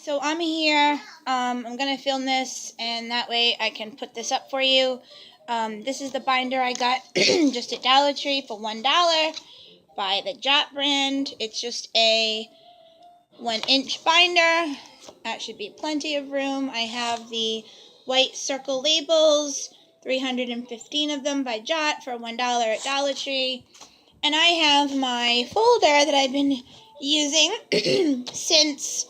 So I'm here. I'm gonna film this, and that way I can put this up for you. This is the binder I got just at Dollar Tree for $1 by the Jot brand. It's just a 1-inch binder. That should be plenty of room. I have the white circle labels, 315 of them by Jot for $1 at Dollar Tree. And I have my folder that I've been using since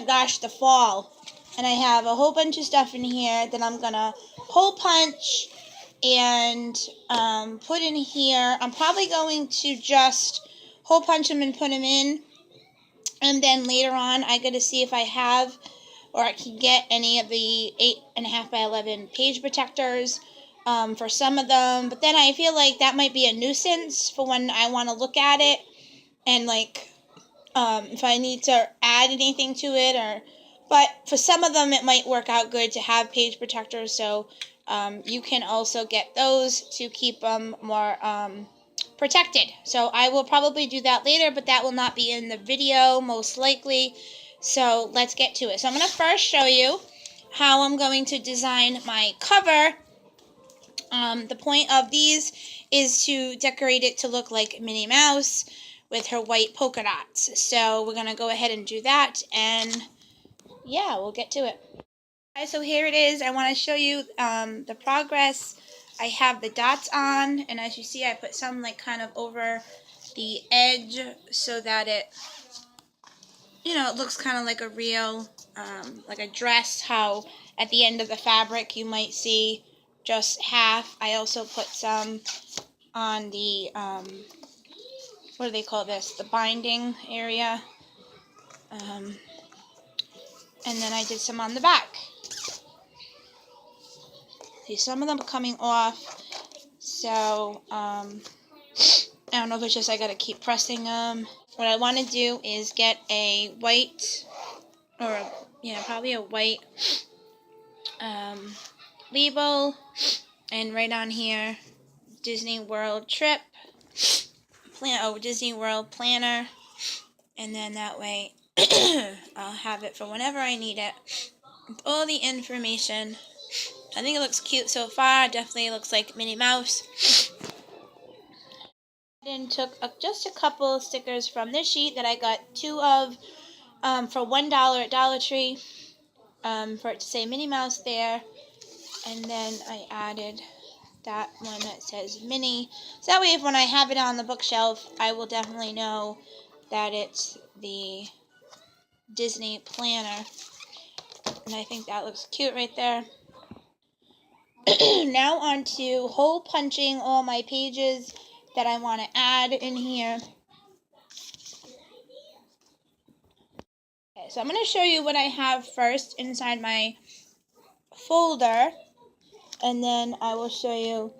gosh, the fall. And I have a whole bunch of stuff in here that I'm gonna hole punch and put in here. I'm probably going to just hole punch them and put them in, and then later on I gotta see if I have or I can get any of the 8.5 by 11 page protectors for some of them. But then I feel like that might be a nuisance for when I want to look at it and if I need to add anything to it, but for some of them it might work out good to have page protectors, so you can also get those to keep them more protected. So I will probably do that later, but that will not be in the video most likely. So let's get to it. So I'm going to first show you how I'm going to design my cover. The point of these is to decorate it to look like Minnie Mouse with her white polka dots. So we're going to go ahead and do that, and yeah, we'll get to it. Alright, so here it is. I want to show you the progress. I have the dots on, and as you see I put some kind of over the edge so that it looks kind of like a real like a dress, how at the end of the fabric you might see just half. I also put some on the what do they call this? The binding area. And then I did some on the back. See, some of them are coming off. So, I don't know if it's just I gotta keep pressing them. What I want to do is get a white, or probably a white label, and right on here, Disney World trip, Disney World planner, and then that way I'll have it for whenever I need it with all the information. I think it looks cute so far. Definitely looks like Minnie Mouse. And took just a couple stickers from this sheet that I got 2 of for $1 at Dollar Tree for it to say Minnie Mouse there, and then I added that one that says Minnie, so that way if when I have it on the bookshelf I will definitely know that it's the Disney planner, and I think that looks cute right there. Now on to hole punching all my pages that I want to add in here. Okay, so I'm going to show you what I have first inside my folder, and then I will show you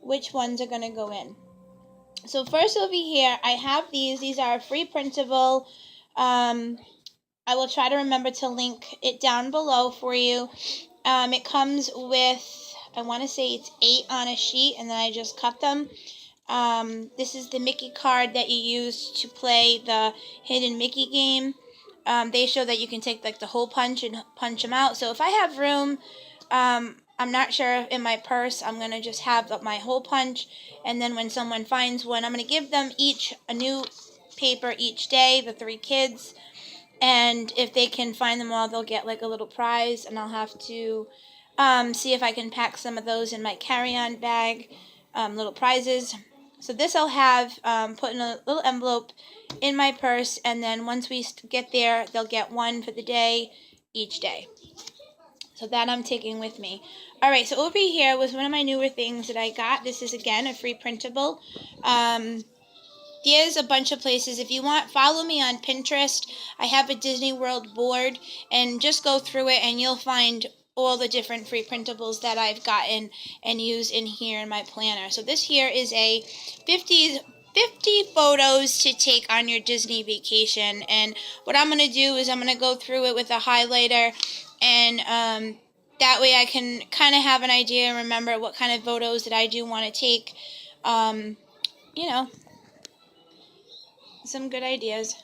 which ones are going to go in. So first over here, I have these. These are free printable. I will try to remember to link it down below for you. It comes with, I want to say it's 8 on a sheet, and then I just cut them. This is the Mickey card that you use to play the Hidden Mickey game. They show that you can take the hole punch and punch them out. So if I have room, I'm not sure in my purse, I'm going to just have my hole punch, and then when someone finds one, I'm going to give them each a new paper each day, the 3 kids, and if they can find them all, they'll get a little prize, and I'll have to see if I can pack some of those in my carry-on bag, little prizes. So this I'll have put in a little envelope in my purse, and then once we get there, they'll get one for the day each day. So that I'm taking with me. Alright, so over here was one of my newer things that I got. This is, again, a free printable. There's a bunch of places. If you want, follow me on Pinterest. I have a Disney World board, and just go through it, and you'll find all the different free printables that I've gotten and use in here in my planner. So this here is a 50 photos to take on your Disney vacation, and what I'm going to do is I'm going to go through it with a highlighter, and that way I can kind of have an idea and remember what kind of photos that I do want to take. Some good ideas.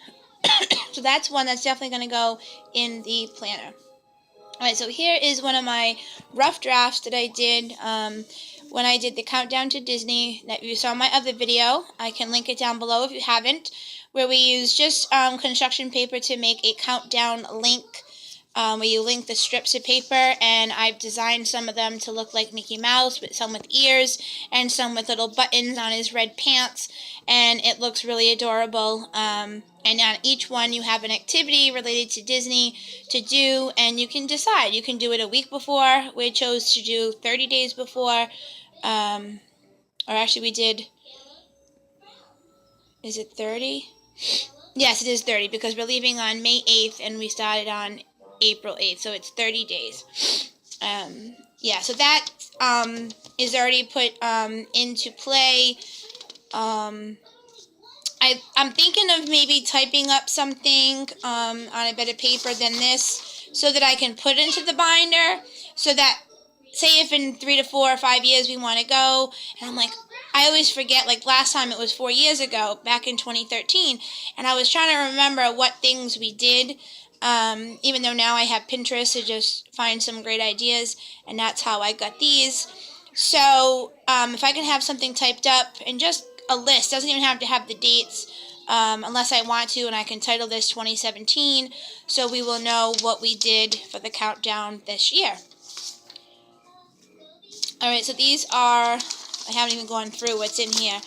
So that's one that's definitely going to go in the planner. Alright, so here is one of my rough drafts that I did when I did the Countdown to Disney that you saw in my other video. I can link it down below if you haven't, where we use just construction paper to make a countdown link, where you link the strips of paper, and I've designed some of them to look like Mickey Mouse, but some with ears and some with little buttons on his red pants, and it looks really adorable. And on each one you have an activity related to Disney to do, and you can decide. You can do it a week before. We chose to do 30 days before, or actually we did, is it 30? Yes, it is 30 because we're leaving on May 8th and we started on April 8th, so it's 30 days. Yeah, so that is already put into play. I'm thinking of maybe typing up something on a bit of paper than this so that I can put into the binder, so that, say if in 3 to 4 or 5 years we want to go, and I'm like, I always forget, like last time it was 4 years ago, back in 2013, and I was trying to remember what things we did, even though now I have Pinterest to just find some great ideas, and that's how I got these. So if I can have something typed up and just a list, doesn't even have to have the dates, unless I want to, and I can title this 2017, so we will know what we did for the countdown this year. Alright, so these are, I haven't even gone through what's in here.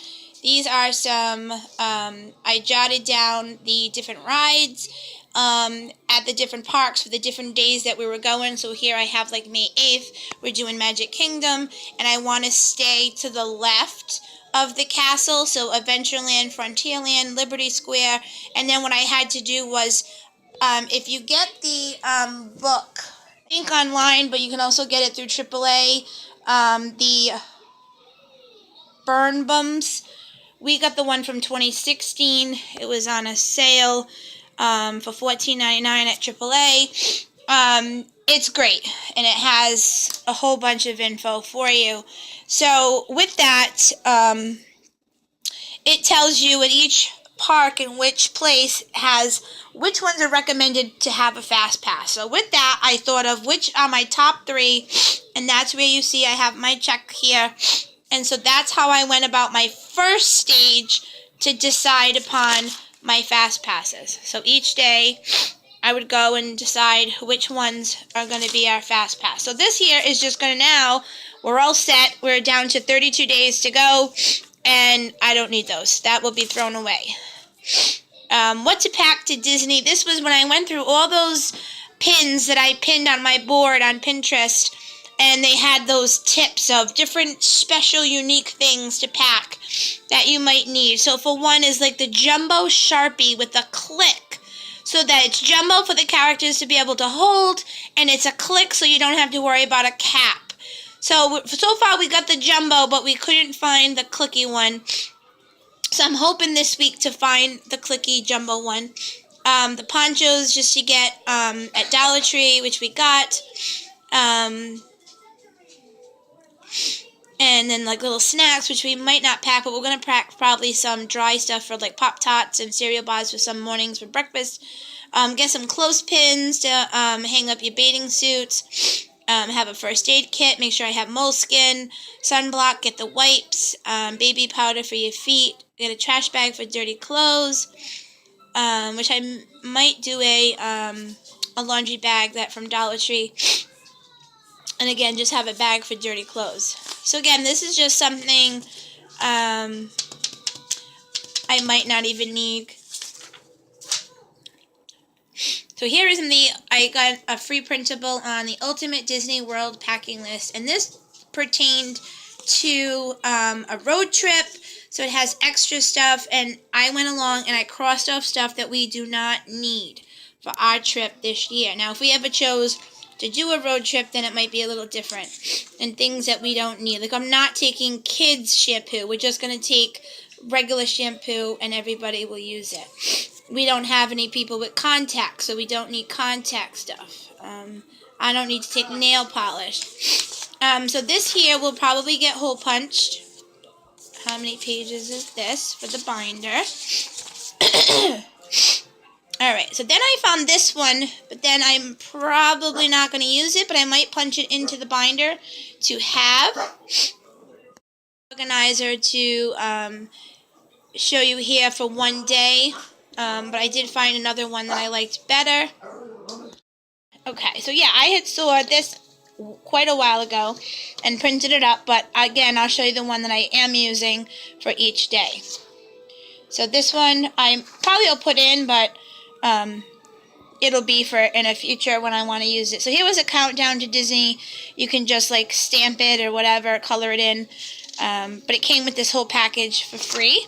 These are some, I jotted down the different rides at the different parks for the different days that we were going. So here I have like May 8th, we're doing Magic Kingdom, and I want to stay to the left of the castle, so Adventureland, Frontierland, Liberty Square, and then what I had to do was, if you get the book, I think online, but you can also get it through AAA, the Burn Bums. We got the one from 2016. It was on a sale for $14.99 at AAA. It's great, and it has a whole bunch of info for you. So with that, it tells you at each park in which place has which ones are recommended to have a fast pass. So with that, I thought of which are my top 3, and that's where you see I have my check here. And so that's how I went about my first stage to decide upon my fast passes. So each day I would go and decide which ones are going to be our fast pass. So this here is just going to, now we're all set. We're down to 32 days to go, and I don't need those. That will be thrown away. What to pack to Disney. This was when I went through all those pins that I pinned on my board on Pinterest, and they had those tips of different special unique things to pack that you might need. So for one is like the Jumbo Sharpie with a click, so that it's jumbo for the characters to be able to hold, and it's a click so you don't have to worry about a cap. So far we got the jumbo, but we couldn't find the clicky one. So I'm hoping this week to find the clicky jumbo one. The ponchos just to get at Dollar Tree, which we got. And then like little snacks, which we might not pack, but we're going to pack probably some dry stuff for like Pop-Tarts and cereal bars for some mornings for breakfast. Get some clothespins to hang up your bathing suits. Have a first aid kit. Make sure I have moleskin, sunblock, get the wipes, baby powder for your feet, get a trash bag for dirty clothes, which I might do a laundry bag that from Dollar Tree. And again, just have a bag for dirty clothes. So again, this is just something I might not even need. So here is I got a free printable on the Ultimate Disney World Packing List. And this pertained to a road trip. So it has extra stuff. And I went along and I crossed off stuff that we do not need for our trip this year. Now, if we ever chose to do a road trip, then it might be a little different. And things that we don't need. Like, I'm not taking kids shampoo. We're just going to take regular shampoo and everybody will use it. We don't have any people with contacts, so we don't need contact stuff. I don't need to take nail polish. So this here will probably get hole punched. How many pages is this for the binder? Alright, so then I found this one, but then I'm probably not going to use it, but I might punch it into the binder to have organizer to show you here for one day, but I did find another one that I liked better. Okay, so yeah, I had saw this quite a while ago and printed it up, but again, I'll show you the one that I am using for each day. So this one I probably will put in, but it'll be for in a future when I want to use it. So here was a countdown to Disney. You can just like stamp it or whatever, color it in. But it came with this whole package for free.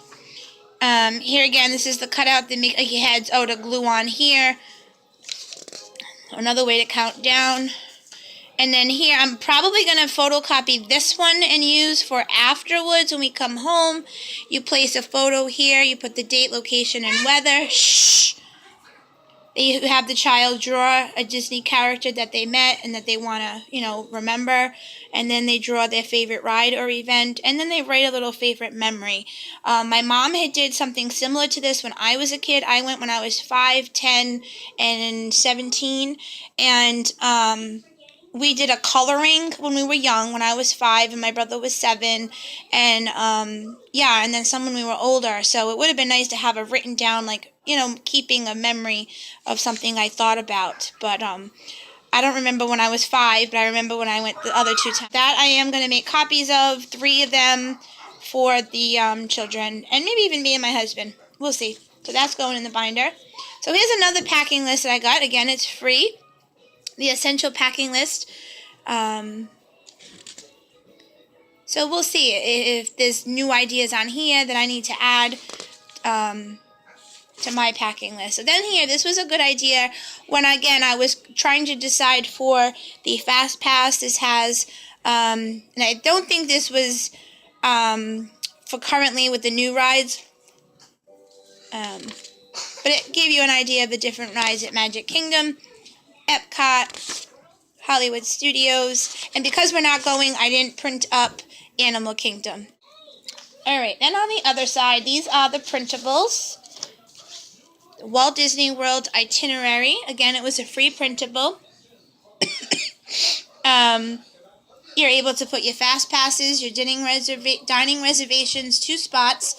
Here again, this is the cutout that make your heads to glue on here. Another way to count down. And then here, I'm probably going to photocopy this one and use for afterwards when we come home. You place a photo here. You put the date, location, and weather. Shh. You have the child draw a Disney character that they met and that they want to, remember. And then they draw their favorite ride or event. And then they write a little favorite memory. My mom had did something similar to this when I was a kid. I went when I was 5, 10, and 17. And we did a coloring when we were young, when I was 5 and my brother was 7. And, and then some when we were older. So it would have been nice to have a written down, like, keeping a memory of something I thought about. But I don't remember when I was 5, but I remember when I went the other 2 times. That I am going to make copies of, 3 of them for the children, and maybe even me and my husband. We'll see. So that's going in the binder. So here's another packing list that I got. Again, it's free. The essential packing list. So we'll see if there's new ideas on here that I need to add to my packing list. So then here, this was a good idea when, again, I was trying to decide for the Fast Pass. This has, and I don't think this was for currently with the new rides, but it gave you an idea of the different rides at Magic Kingdom, Epcot, Hollywood Studios, and because we're not going, I didn't print up Animal Kingdom. Alright, then on the other side, these are the printables. The Walt Disney World Itinerary. Again, it was a free printable. You're able to put your Fast Passes, your dining reservations, 2 spots.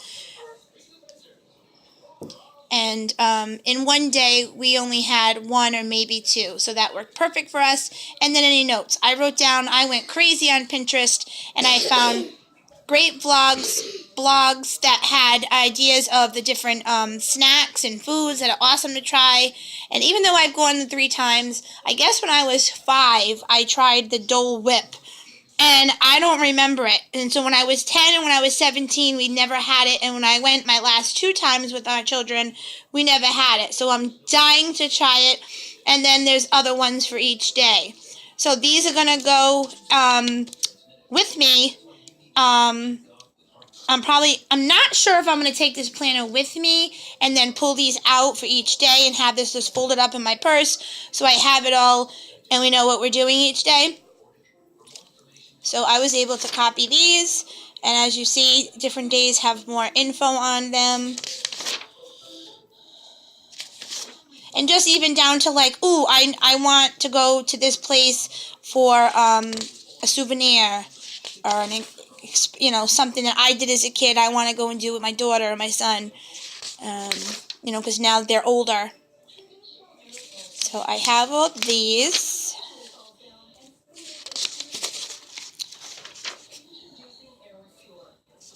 And in one day, we only had 1 or maybe 2. So that worked perfect for us. And then any notes. I wrote down, I went crazy on Pinterest, and I found great blogs that had ideas of the different snacks and foods that are awesome to try. And even though I've gone 3 times, I guess when I was 5, I tried the Dole Whip. And I don't remember it. And so when I was 10 and when I was 17, we never had it. And when I went my last 2 times with our children, we never had it. So I'm dying to try it. And then there's other ones for each day. So these are going to go with me. I'm not sure if I'm going to take this planner with me and then pull these out for each day and have this just folded up in my purse so I have it all and we know what we're doing each day. So I was able to copy these, and as you see, different days have more info on them. And just even down to like, ooh, I want to go to this place for a souvenir or something that I did as a kid I want to go and do with my daughter or my son, because now they're older. So I have all these.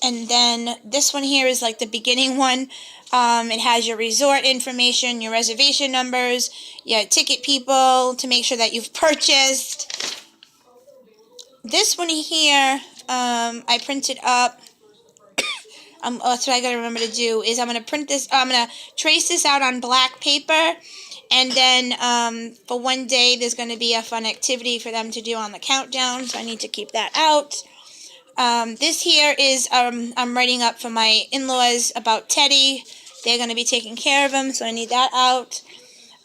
And then this one here is like the beginning one. It has your resort information, your reservation numbers, your ticket people to make sure that you've purchased. This one here, I printed up. That's what I gotta remember to do is I'm gonna print this. I'm gonna trace this out on black paper, and then for one day there's gonna be a fun activity for them to do on the countdown. So I need to keep that out. This here is I'm writing up for my in-laws about Teddy. They're going to be taking care of him, so I need that out.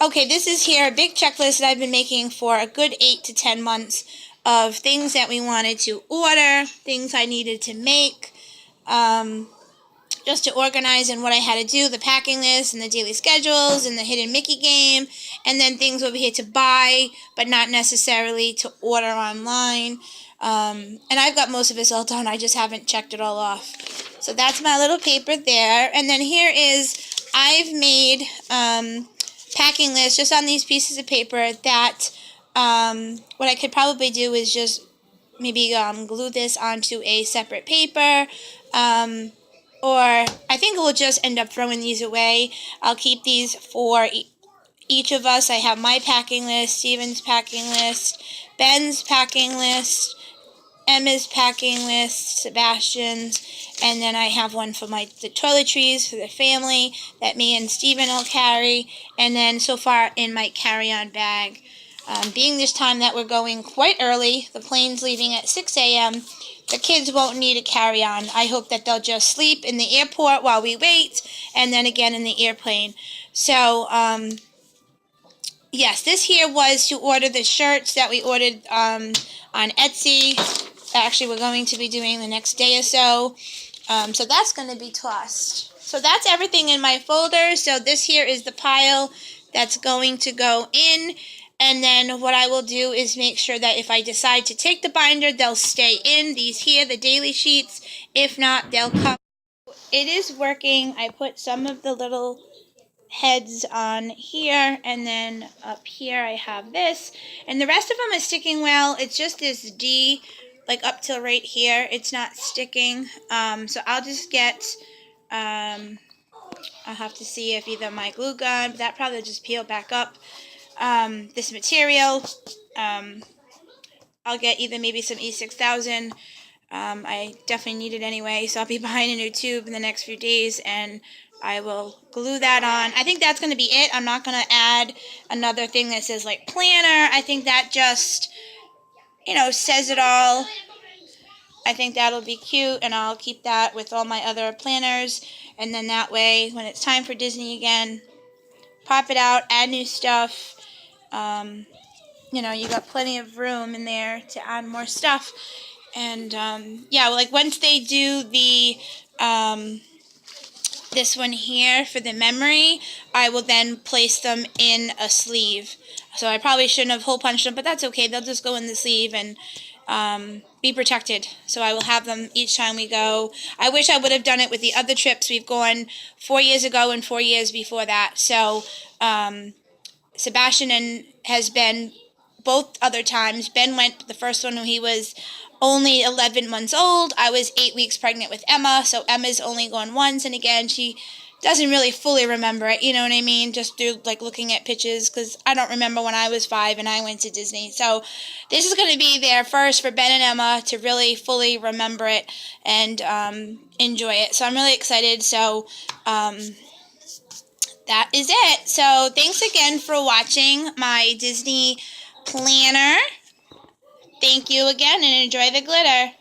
Okay, this is here a big checklist that I've been making for a good 8 to 10 months of things that we wanted to order, things I needed to make. just to organize in what I had to do, the packing list and the daily schedules and the hidden Mickey game, and then things over here to buy, but not necessarily to order online. And I've got most of this all done. I just haven't checked it all off. So that's my little paper there. And then here is, I've made packing lists just on these pieces of paper that what I could probably do is just maybe glue this onto a separate paper. Or I think we'll just end up throwing these away. I'll keep these for each of us. I have my packing list, Steven's packing list, Ben's packing list, Emma's packing list, Sebastian's, and then I have one for the toiletries for the family that me and Steven will carry, and then so far in my carry-on bag. Being this time that we're going quite early, the plane's leaving at 6 a.m., the kids won't need a carry-on. I hope that they'll just sleep in the airport while we wait, and then again in the airplane. So, yes, this here was to order the shirts that we ordered on Etsy. Actually, we're going to be doing the next day or so. So that's going to be tossed. So that's everything in my folder. So this here is the pile that's going to go in. And then what I will do is make sure that if I decide to take the binder, they'll stay in. These here, the daily sheets. If not, they'll come. It is working. I put some of the little heads on here, and then up here I have this. And the rest of them is sticking well. It's just this D, like up till right here. It's not sticking. So I'll just get, I'll have to see if either my glue gun, but that probably just peel back up. This material, I'll get either maybe some E6000. I definitely need it anyway, so I'll be buying a new tube in the next few days, and I will glue that on. I think that's going to be it. I'm not going to add another thing that says like planner. I think that just, says it all. I think that'll be cute, and I'll keep that with all my other planners, and then that way when it's time for Disney again, pop it out, add new stuff. You got plenty of room in there to add more stuff. And yeah, like once they do the this one here for the memory, I will then place them in a sleeve. So I probably shouldn't have hole punched them, but that's okay. They'll just go in the sleeve and be protected. So I will have them each time we go. I wish I would have done it with the other trips. We've gone 4 years ago and 4 years before that. So Sebastian has been both other times. Ben went the first one when he was only 11 months old. I was 8 weeks pregnant with Emma, so Emma's only gone once, and again, she doesn't really fully remember it, you know what I mean, just through like looking at pictures, because I don't remember when I was 5 and I went to Disney. So this is going to be their first for Ben and Emma to really fully remember it and enjoy it. So I'm really excited. So that is it. So thanks again for watching my Disney planner. Thank you again, and enjoy the glitter.